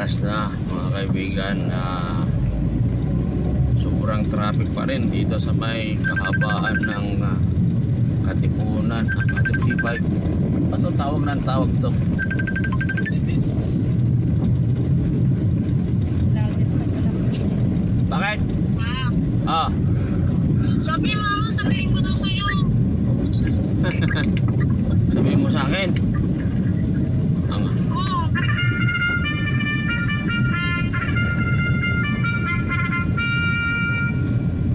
madalas na mga kaibigan na sobrang traffic pa rin dito sa may kahabaan ng Katipunan, Katipunan. Ano tawag ng tawag to? Bakit? Ah. Sabi mama, sabihin ko daw sa'yo. Sabihin mo sa akin. Ama.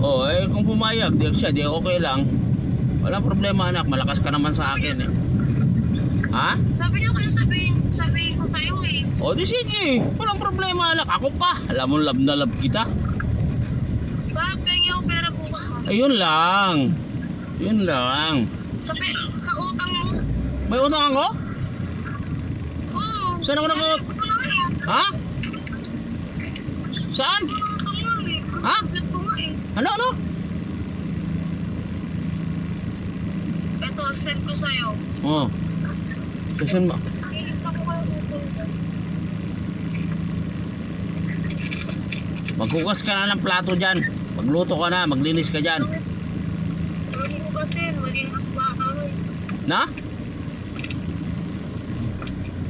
Oh, eh kung pumayag, di siya, di okay lang. Walang problema anak, malakas ka naman sa akin eh. Ha? Sabi niyo kaya sabihin ko sa'yo eh. O di sige, walang problema anak. Ako pa, alam mo love na love kita. Bakit pengi ako pera bukas? Ayun lang. Yun lang. Sa utang mo? May utang ako? Oo. Saan ako nag- Ha? Saan? Utang mo eh. Ha? Kapit ko nga eh. Ano? Ito, send ko sa'yo. Oh. Kasi mo. Inis ako kayo utang ko. Maghugas ka na ng plato dyan. Magluto ka na, maglinis ka dyan. Hindi ko kasi, malinis ba ako eh. Na?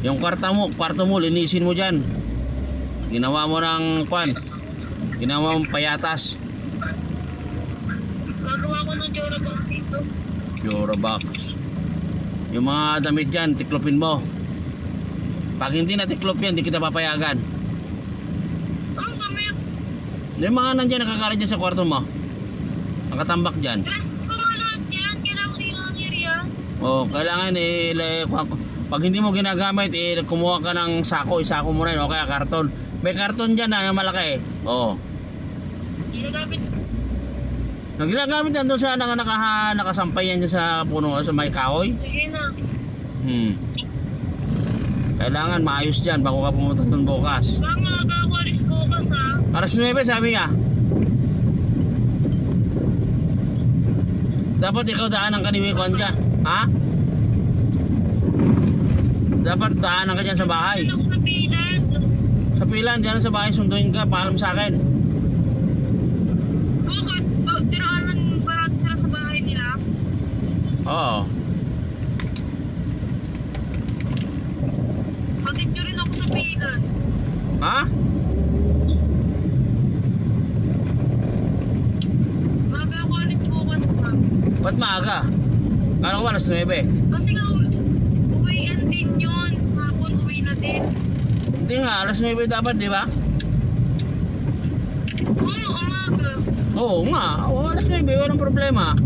Yung kwarto mo, linisin mo dyan. Ginawa mo ng kwan. Ginawa mo payatas. Gagawa ko ng Jora Box dito. Eurobox. Yung mga damit dyan, tiklopin mo. Pag hindi na tiklop yan, di kita papayagan. Anong damit? Yung mga nandyan nakakalat dyan sa kwarto mo. Nakatambak dyan. Dress ko nga lahat yan. Kailangan ko yung area. O, kailangan pag hindi mo ginagamit, kumuha ka ng sako, isako mo rin, o kaya karton. May karton dyan na malaki. O. Ginagamit. Ginagamit yan doon sa nakasampay yan dyan sa puno, sa may kahoy. Sige na. Kailangan maayos dyan bago ka pumunta doon bukas. Baka maaga ako alis bukas ha. Alas 9 sabi nga. Dapat ikaw daanan ka ni Wikon dyan. Ha? Dapat daanan ka dyan sa bahay. Ako sa pilan. Sa pilan, dyan sa bahay, sunduin ka, paalam sa akin. Bakit? Tiraanan parati sila sa bahay nila? Oo. Patid nyo rin ako sa pilan. Ha? Maaga ako alis bukas ha. Ba't maaga? Ano ko ba, alas 9? Kasi nga uwian din yun. Hapon uwi na din. Hindi nga, alas 9 dapat, di ba? Ano, umaga? Oo nga, alas 9, walang problema.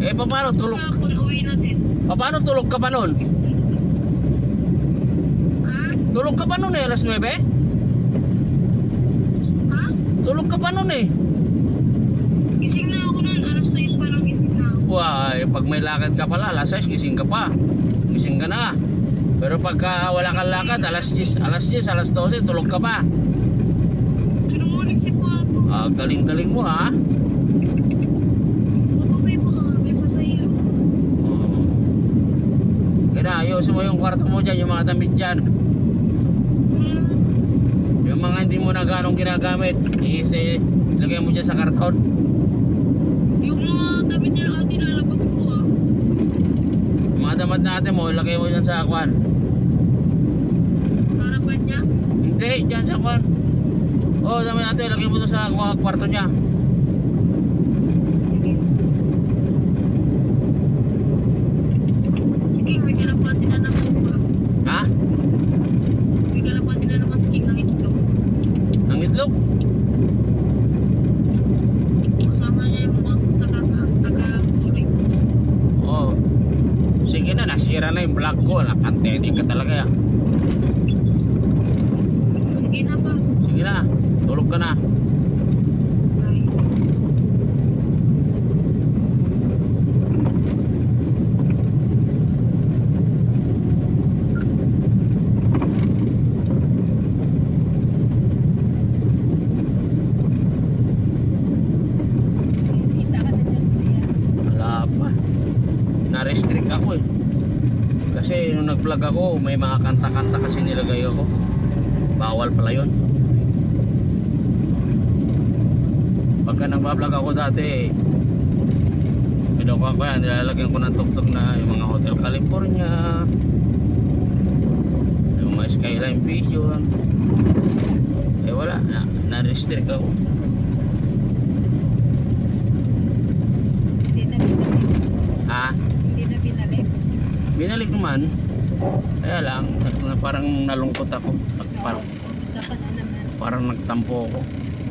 Eh, paano tulog? Sa hapon uwi na din. Paano tulog ka pa nun? Ha? Tulog ka pa nun eh, alas 9? Ha? Tulog ka pa nun eh. Gising na ako nun. Alas 6 pa lang gising na ako. Wah, pag may lakad ka pala, alas 6, gising ka pa. Gising ka na. Pero pagka wala kang lakad, alas 10, alas 12, tulog ka pa. Sinungulig si Papa. Galing-galing mo ha. Papa, may pa sa'yo. Kaya ayusin mo yung kwarto mo dyan, yung mga damit dyan. Yung mga hindi mo na ganong ginagamit, ilagay mo dyan sa karton. Yung mga damit nila ate lalabas ko ah. Yung mga damit natin mo, ilagay mo dyan sa kwan. Sa harapan niya. Hindi, dyan sa kwan. Oo, damit natin, ilagay mo dyan sa kwarto niya. Sige, may kalapati na naman po ah. Ha? May kalapati na naman sige ng ito. Ang itlog? Kasama niya yung mga taga-uling. Oo. Sige na, nasira na yung vlog ko. Nakantending ka talaga yan. Sige na pa. Sige na, tulog ka na. Bye. Wala pa. Na-restrict ako eh. Kasi nung nag-vlog ako, may mga kanta-kanta kasi nilagay ako. Bawal pala yun. Pagka nagbablog ako dati, ko yan, nilalagyan ko ng tugtog na yung mga Hotel California, yung mga Skyline video. Eh wala, na-restrict ako. Hindi na binalik. Ha? Hindi na binalik. Binalik naman. Kaya lang, parang nalungkot ako. Parang, Isa ka na naman. parang nagtampo ako.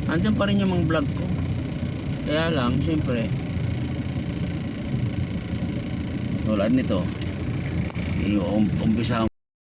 Andyan pa rin yung mga vlog ko. Kaya lang, siyempre, tulad nito, umpisa